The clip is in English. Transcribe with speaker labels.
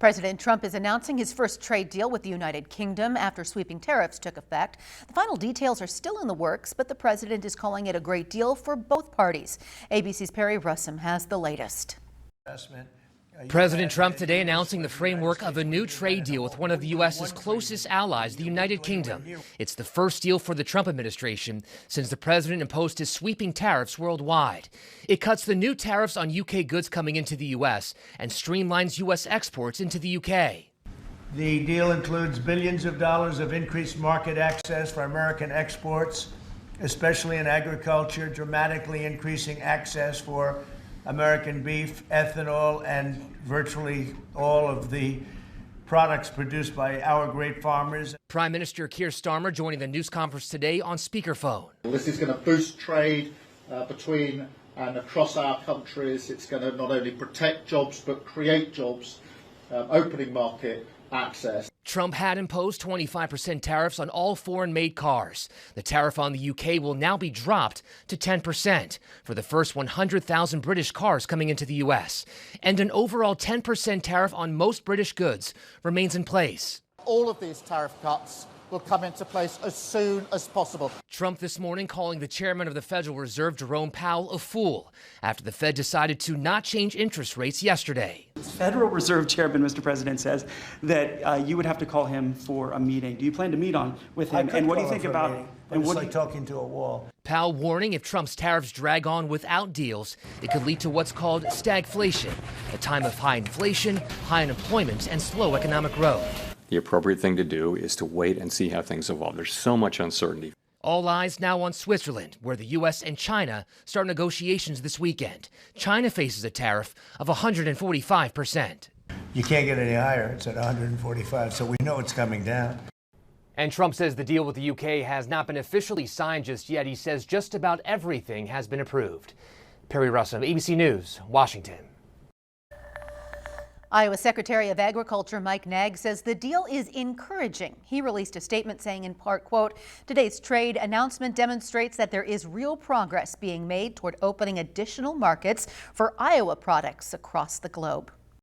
Speaker 1: President Trump is announcing his first trade deal with the United Kingdom after sweeping tariffs took effect. The final details are still in the works, but the president is calling it a great deal for both parties. ABC's Perry Russum has the latest.
Speaker 2: President Trump today announcing the framework of a new trade deal with one of the U.S.'s closest allies, the United Kingdom. It's the first deal for the Trump administration since the president imposed his sweeping tariffs worldwide. It cuts the new tariffs on U.K. goods coming into the U.S. and streamlines U.S. exports into the U.K.
Speaker 3: The deal includes billions of dollars of increased market access for American exports, especially in agriculture, dramatically increasing access for American beef, ethanol, and virtually all of the products produced by our great farmers.
Speaker 2: Prime Minister Keir Starmer joining the news conference today on speakerphone.
Speaker 4: This is going to boost trade between and across our countries. It's going to not only protect jobs but create jobs, opening market access.
Speaker 2: Trump had imposed 25% tariffs on all foreign-made cars. The tariff on the UK will now be dropped to 10% for the first 100,000 British cars coming into the US. And an overall 10% tariff on most British goods remains in place.
Speaker 5: All of these tariff cuts will come into place as soon as possible.
Speaker 2: Trump this morning calling the chairman of the Federal Reserve, Jerome Powell, a fool after the Fed decided to not change interest rates yesterday.
Speaker 6: Federal Reserve Chairman, Mr. President, says that you would have to call him for a meeting. Do you plan to meet with him? And what do you think about it?
Speaker 3: And it's like talking to a wall.
Speaker 2: Powell warning if Trump's tariffs drag on without deals, it could lead to what's called stagflation, a time of high inflation, high unemployment, and slow economic growth.
Speaker 7: The appropriate thing to do is to wait and see how things evolve. There's so much uncertainty.
Speaker 2: All eyes now on Switzerland, where the U.S. and China start negotiations this weekend. China faces a tariff of 145%.
Speaker 3: You can't get any higher. It's at 145, so we know it's coming down.
Speaker 2: And Trump says the deal with the UK has not been officially signed just yet. He says just about everything has been approved. Perry Russum, ABC News, Washington.
Speaker 1: Iowa Secretary of Agriculture Mike Naig says the deal is encouraging. He released a statement saying in part, quote, "Today's trade announcement demonstrates that there is real progress being made toward opening additional markets for Iowa products across the globe."